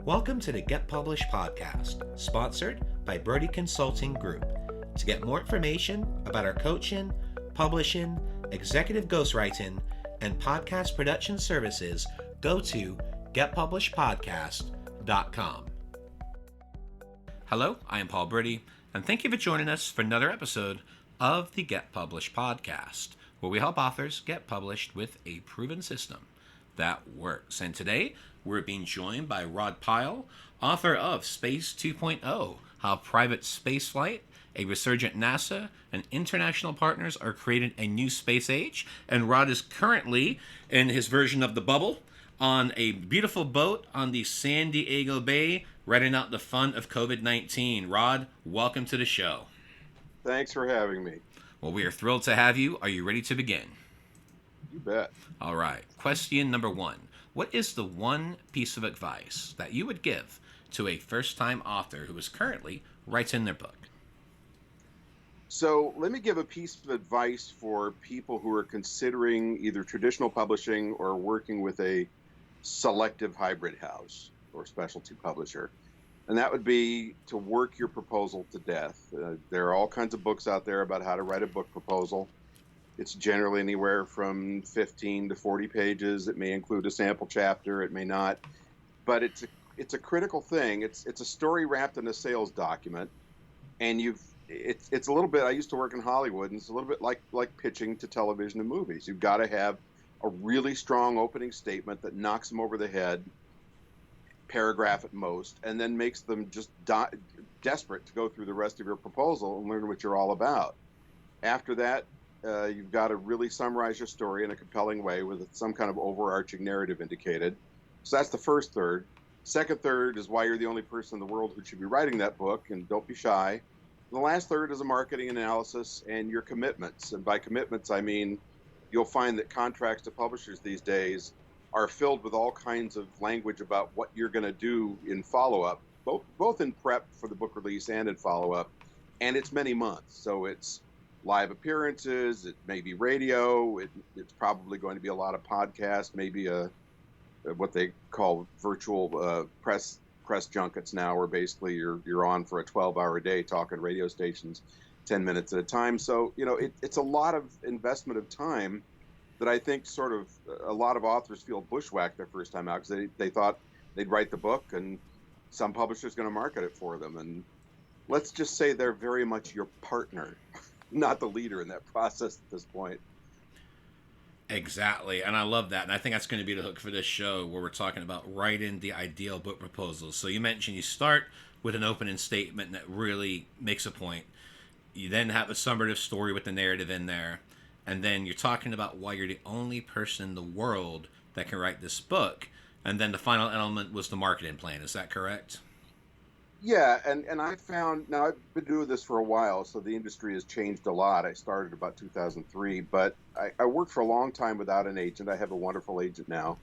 Welcome to the Get Published podcast, sponsored by Brodie Consulting Group. To get more information about our coaching, publishing, executive ghostwriting, and podcast production services, go to getpublishedpodcast.com. Hello, I am Paul Brodie, and thank you for joining us for another episode of the Get Published podcast, where we help authors get published with a proven system that works. And today, we're being joined by Rod Pyle, author of Space 2.0, How Private Spaceflight, a Resurgent NASA, and international partners are creating a new space age. And Rod is currently in his version of the bubble on a beautiful boat on the San Diego Bay, riding out the fun of COVID-19. Rod, welcome to the show. Thanks for having me. Well, we are thrilled to have you. Are you ready to begin? You bet. All right. Question number one. What is the one piece of advice that you would give to a first-time author who is currently writing their book? So let me give a piece of advice for people who are considering either traditional publishing or working with a selective hybrid house or specialty publisher. And that would be to work your proposal to death. There are all kinds of books out there about how to write a book proposal. It's generally anywhere from 15 to 40 pages. It may include a sample chapter. It may not. But it's a critical thing. It's a story wrapped in a sales document. And it's a little bit, I used to work in Hollywood, and it's a little bit like pitching to television and movies. You've got to have a really strong opening statement that knocks them over the head, paragraph at most, and then makes them just desperate to go through the rest of your proposal and learn what you're all about. After that, you've got to really summarize your story in a compelling way with some kind of overarching narrative indicated. So that's the first third. Second third is why you're the only person in the world who should be writing that book, and don't be shy. And the last third is a marketing analysis and your commitments. And by commitments, I mean you'll find that contracts to publishers these days are filled with all kinds of language about what you're going to do in follow-up, both in prep for the book release and in follow-up. And it's many months. So it's live appearances, it may be radio, it's probably going to be a lot of podcasts, maybe what they call virtual press junkets now, where basically you're on for a 12-hour day talking radio stations 10 minutes at a time. So, it's a lot of investment of time that I think sort of a lot of authors feel bushwhacked their first time out because they thought they'd write the book and some publisher's going to market it for them. And let's just say they're very much your partner, not the leader in that process at this point. Exactly. And I love that. And I think that's going to be the hook for this show, where we're talking about writing the ideal book proposal. So you mentioned you start with an opening statement that really makes a point. You then have a summative story with the narrative in there. And then you're talking about why you're the only person in the world that can write this book. And then the final element was the marketing plan. Is that correct? Yeah, and I found, now I've been doing this for a while, so the industry has changed a lot. I started about 2003, but I worked for a long time without an agent. I have a wonderful agent now,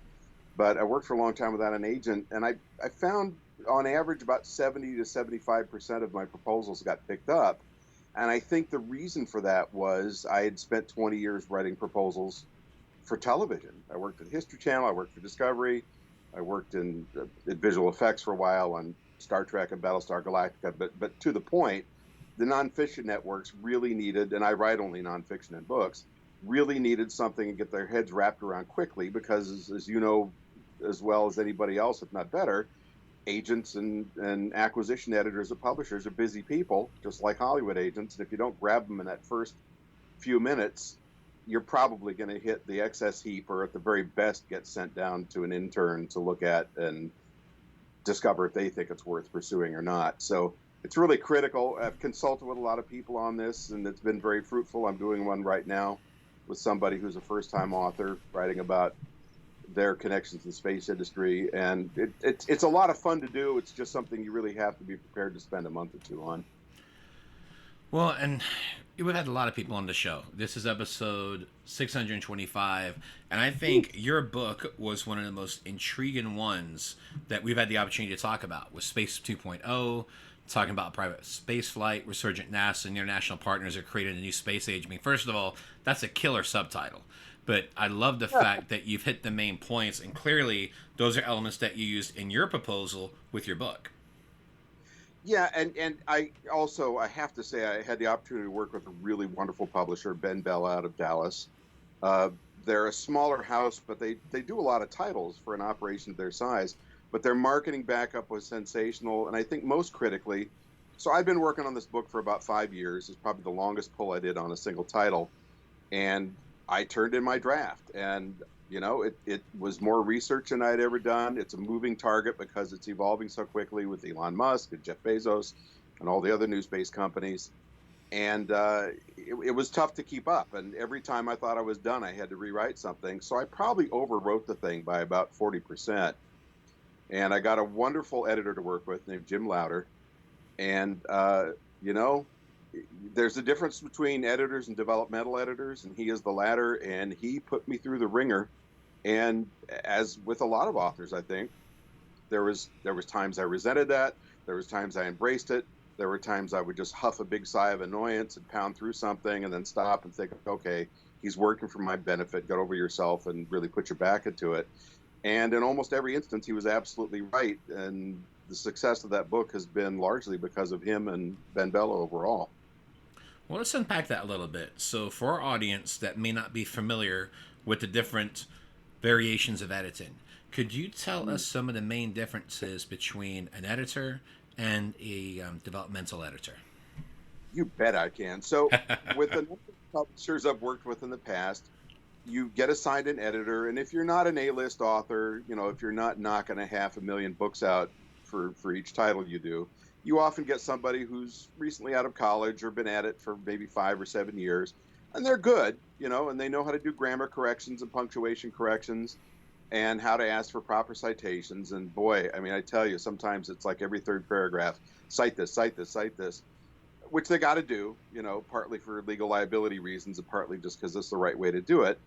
but I worked for a long time without an agent, and I found on average about 70 to 75% of my proposals got picked up. And I think the reason for that was I had spent 20 years writing proposals for television. I worked at History Channel, I worked for Discovery, I worked in visual effects for a while on Star Trek and Battlestar Galactica, but to the point, the nonfiction networks really needed, and I write only nonfiction and books, really needed something to get their heads wrapped around quickly because, as you know as well as anybody else, if not better, agents and acquisition editors of publishers are busy people, just like Hollywood agents, and if you don't grab them in that first few minutes, you're probably going to hit the excess heap, or at the very best get sent down to an intern to look at and discover if they think it's worth pursuing or not. So it's really critical. I've consulted with a lot of people on this, and it's been very fruitful. I'm doing one right now with somebody who's a first-time author writing about their connections to the space industry, and it's a lot of fun to do. It's just something you really have to be prepared to spend a month or two on. Well, and we've had a lot of people on the show. This is episode 625, and I think your book was one of the most intriguing ones that we've had the opportunity to talk about, with Space 2.0, talking about private space flight, Resurgent NASA, and international partners are creating a new space age. I mean, first of all, that's a killer subtitle. But I love the fact that you've hit the main points, and clearly those are elements that you used in your proposal with your book. Yeah, and I have to say I had the opportunity to work with a really wonderful publisher, Ben Bell, out of Dallas. Uh, they're a smaller house, but they do a lot of titles for an operation of their size. But their marketing backup was sensational, and I think most critically, so I've been working on this book for about 5 years. It's probably the longest pull I did on a single title, and I turned in my draft, and it was more research than I'd ever done. It's a moving target because it's evolving so quickly with Elon Musk and Jeff Bezos and all the other news-based companies. And it was tough to keep up. And every time I thought I was done, I had to rewrite something. So I probably overwrote the thing by about 40%. And I got a wonderful editor to work with named Jim Lauder. And, you know, there's a difference between editors and developmental editors, and he is the latter. And he put me through the ringer. And as with a lot of authors, I think, there was times I resented that. There was times I embraced it. There were times I would just huff a big sigh of annoyance and pound through something and then stop and think, okay, he's working for my benefit. Get over yourself and really put your back into it. And in almost every instance, he was absolutely right. And the success of that book has been largely because of him and Ben Bella overall. Well, let's unpack that a little bit. So for our audience that may not be familiar with the different variations of editing, could you tell us some of the main differences between an editor and a developmental editor? You bet I can. So with the number of publishers I've worked with in the past, you get assigned an editor. And if you're not an A-list author, if you're not knocking 500,000 books out for each title you do, you often get somebody who's recently out of college or been at it for maybe 5 or 7 years. And they're good, and they know how to do grammar corrections and punctuation corrections and how to ask for proper citations. And boy, I mean, I tell you, sometimes it's like every third paragraph, cite this, cite this, cite this, which they got to do, partly for legal liability reasons and partly just because it's the right way to do it.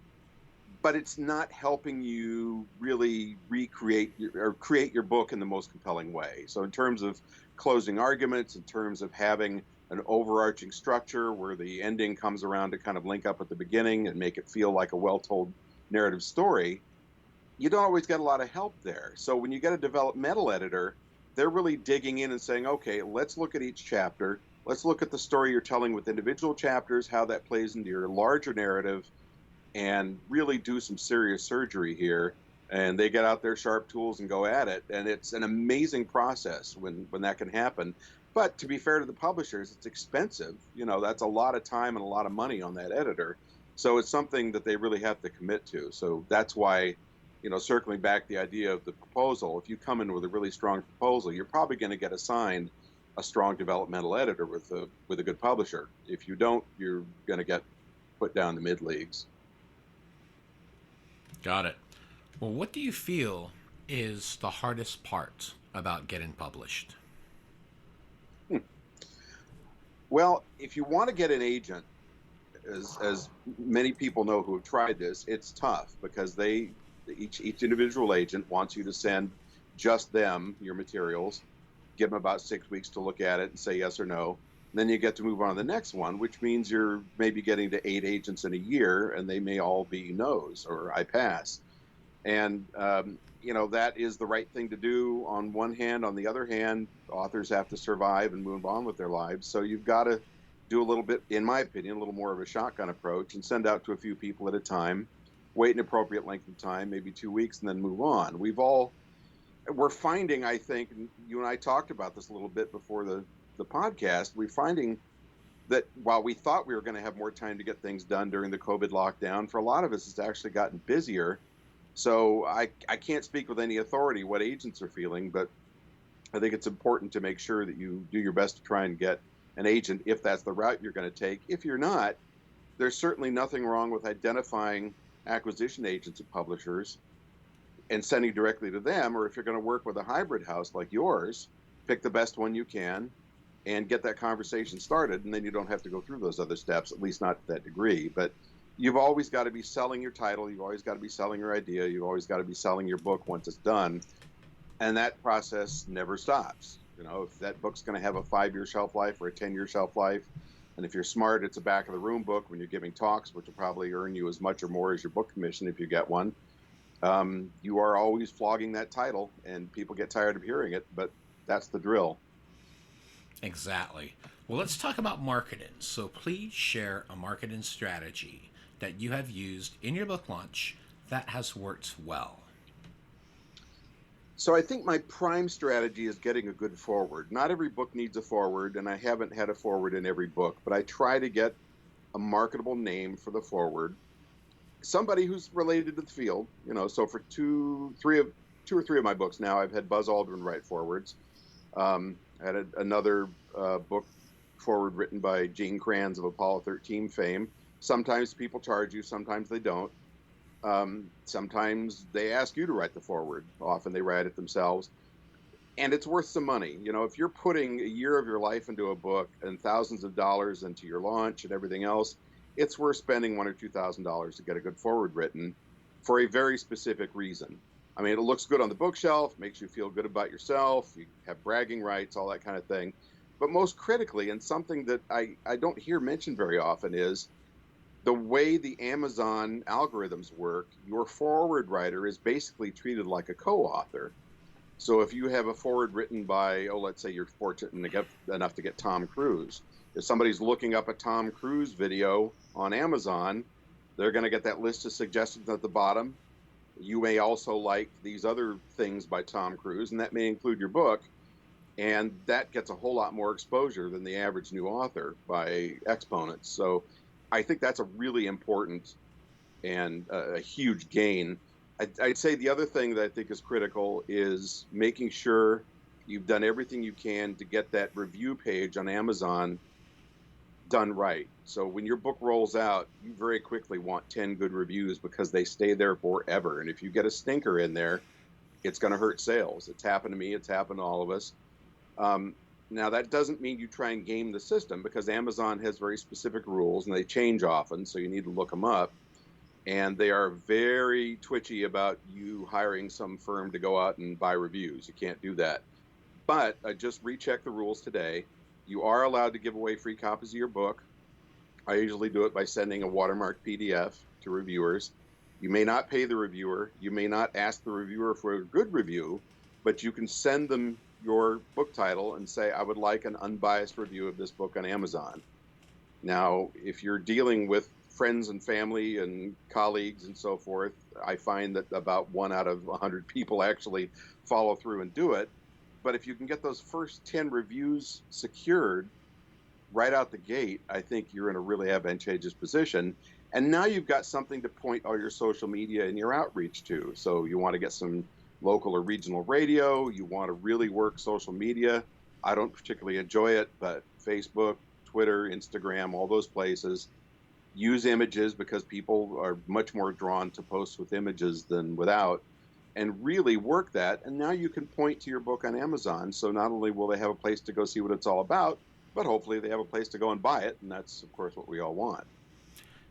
But it's not helping you really create your book in the most compelling way. So in terms of closing arguments, in terms of having an overarching structure where the ending comes around to kind of link up at the beginning and make it feel like a well-told narrative story, you don't always get a lot of help there. So when you get a developmental editor, they're really digging in and saying, okay, let's look at each chapter. Let's look at the story you're telling with individual chapters, how that plays into your larger narrative, and really do some serious surgery here. And they get out their sharp tools and go at it. And it's an amazing process when that can happen. But to be fair to the publishers, it's expensive. That's a lot of time and a lot of money on that editor. So it's something that they really have to commit to. So that's why, circling back the idea of the proposal, if you come in with a really strong proposal, you're probably going to get assigned a strong developmental editor with a good publisher. If you don't, you're going to get put down the mid leagues. Got it. Well, what do you feel is the hardest part about getting published? Well, if you want to get an agent, as many people know who have tried this, it's tough because each individual agent wants you to send just them your materials, give them about 6 weeks to look at it and say yes or no. And then you get to move on to the next one, which means you're maybe getting to 8 agents in a year, and they may all be no's or I pass. And, that is the right thing to do on one hand. On the other hand, authors have to survive and move on with their lives. So you've got to do a little bit, in my opinion, a little more of a shotgun approach and send out to a few people at a time, wait an appropriate length of time, maybe 2 weeks, and then move on. We're finding, I think, and you and I talked about this a little bit before the podcast, we're finding that while we thought we were going to have more time to get things done during the COVID lockdown, for a lot of us, it's actually gotten busier. So I can't speak with any authority what agents are feeling, but I think it's important to make sure that you do your best to try and get an agent if that's the route you're going to take. If you're not, there's certainly nothing wrong with identifying acquisition agents and publishers and sending directly to them. Or if you're going to work with a hybrid house like yours, pick the best one you can and get that conversation started, and then you don't have to go through those other steps, at least not to that degree. But you've always got to be selling your title. You've always got to be selling your idea. You've always got to be selling your book once it's done. And that process never stops. If that book's going to have a 5-year shelf life or a 10-year shelf life, And if you're smart, it's a back of the room book when you're giving talks, which will probably earn you as much or more as your book commission if you get one. You are always flogging that title, and people get tired of hearing it, but that's the drill. Exactly. Well, let's talk about marketing. So please share a marketing strategy that you have used in your book launch that has worked well. So I think my prime strategy is getting a good forward. Not every book needs a forward, and I haven't had a forward in every book, but I try to get a marketable name for the forward. Somebody who's related to the field, so for two or three of my books now, I've had Buzz Aldrin write forwards. I had another book forward written by Gene Kranz of Apollo 13 fame. Sometimes people charge you, sometimes they don't. Sometimes they ask you to write the forward. Often they write it themselves. And it's worth some money. If you're putting a year of your life into a book and thousands of dollars into your launch and everything else, it's worth spending $1,000 or $2,000 to get a good forward written for a very specific reason. I mean, it looks good on the bookshelf, makes you feel good about yourself, you have bragging rights, all that kind of thing. But most critically, and something that I don't hear mentioned very often, is the way the Amazon algorithms work. Your forward writer is basically treated like a co-author. So if you have a forward written by, let's say you're fortunate enough to get Tom Cruise. If somebody's looking up a Tom Cruise video on Amazon, they're going to get that list of suggestions at the bottom. You may also like these other things by Tom Cruise, and that may include your book. And that gets a whole lot more exposure than the average new author by exponents. So I think that's a really important and a huge gain. I'd say the other thing that I think is critical is making sure you've done everything you can to get that review page on Amazon done right. So when your book rolls out, you very quickly want 10 good reviews because they stay there forever. And if you get a stinker in there, it's going to hurt sales. It's happened to me. It's happened to all of us. Now, that doesn't mean you try and game the system, because Amazon has very specific rules and they change often, so you need to look them up. And they are very twitchy about you hiring some firm to go out and buy reviews. You can't do that. But I just rechecked the rules today. You are allowed to give away free copies of your book. I usually do it by sending a watermarked PDF to reviewers. You may not pay the reviewer. You may not ask the reviewer for a good review, but you can send them your book title and say, I would like an unbiased review of this book on Amazon. Now, if you're dealing with friends and family and colleagues and so forth, I find that about 1 out of 100 people actually follow through and do it. But if you can get those first 10 reviews secured right out the gate, I think you're in a really advantageous position. And now you've got something to point all your social media and your outreach to. So you want to get some local or regional radio. You want to really work social media. I don't particularly enjoy it, but Facebook, Twitter, Instagram, all those places. Use images, because people are much more drawn to posts with images than without, and really work that. And now you can point to your book on Amazon. So not only will they have a place to go see what it's all about, but hopefully they have a place to go and buy it. And that's, of course, what we all want.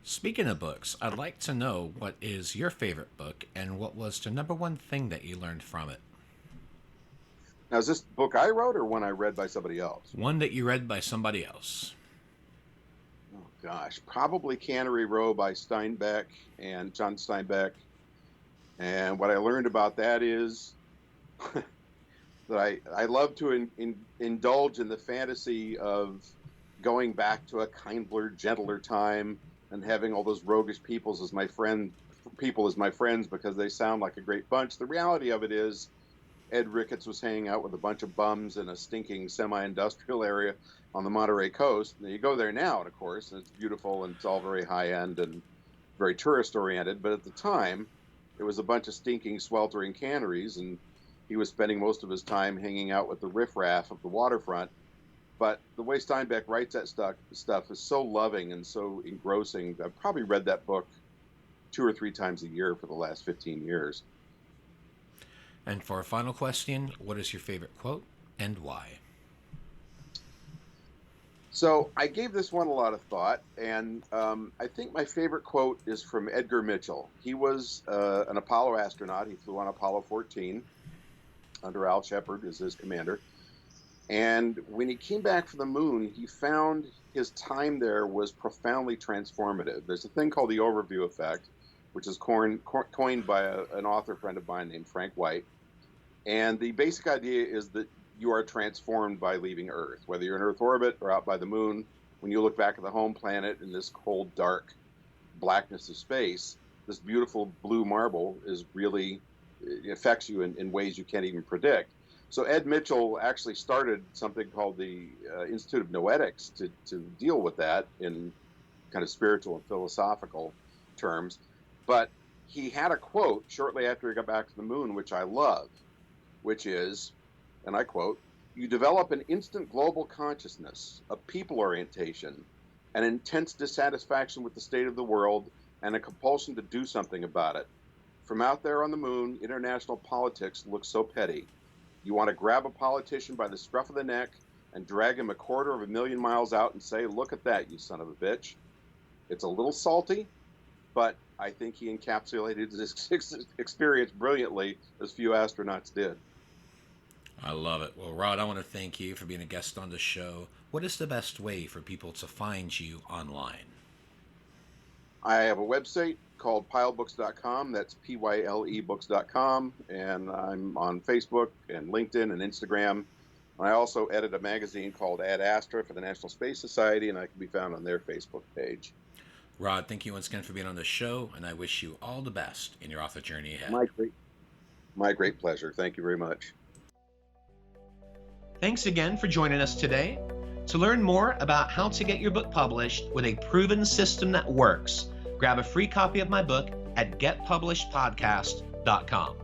Speaking of books, I'd like to know what is your favorite book and what was the number one thing that you learned from it? Now, is this book I wrote or one I read by somebody else? One that you read by somebody else. Oh, gosh. Probably Cannery Row by Steinbeck and John Steinbeck. And what I learned about that is that I love to indulge in the fantasy of going back to a kindler, gentler time and having all those roguish people as my friends because they sound like a great bunch. The reality of it is Ed Ricketts was hanging out with a bunch of bums in a stinking semi-industrial area on the Monterey coast. And you go there now, and of course, and it's beautiful and it's all very high-end and very tourist-oriented. But at the time, it was a bunch of stinking, sweltering canneries, and he was spending most of his time hanging out with the riffraff of the waterfront. But the way Steinbeck writes that stuff is so loving and so engrossing. I've probably read that book 2 or 3 times a year for the last 15 years. And for a final question, what is your favorite quote and why? So I gave this one a lot of thought, and I think my favorite quote is from Edgar Mitchell. He was an Apollo astronaut. He flew on Apollo 14 under Al Shepard as his commander. And when he came back from the moon, he found his time there was profoundly transformative. There's a thing called the overview effect, which is coined by an author friend of mine named Frank White. And the basic idea is that you are transformed by leaving Earth, whether you're in Earth orbit or out by the moon. When you look back at the home planet in this cold, dark blackness of space, this beautiful blue marble it affects you in ways you can't even predict. So Ed Mitchell actually started something called the Institute of Noetics to deal with that in kind of spiritual and philosophical terms. But he had a quote shortly after he got back to the moon, which I love, which is, and I quote, "You develop an instant global consciousness, a people orientation, an intense dissatisfaction with the state of the world, and a compulsion to do something about it. From out there on the moon, international politics looks so petty. You want to grab a politician by the scruff of the neck and drag him 250,000 miles out and say, 'Look at that, you son of a bitch.' It's a little salty, but I think he encapsulated his experience brilliantly, as few astronauts did." I love it. Well, Rod, I want to thank you for being a guest on the show. What is the best way for people to find you online? I have a website called pylebooks.com. That's PYLE books.com. And I'm on Facebook and LinkedIn and Instagram. I also edit a magazine called Ad Astra for the National Space Society, and I can be found on their Facebook page. Rod, thank you once again for being on the show, and I wish you all the best in your author journey ahead. My great pleasure. Thank you very much. Thanks again for joining us today. To learn more about how to get your book published with a proven system that works, grab a free copy of my book at getpublishedpodcast.com.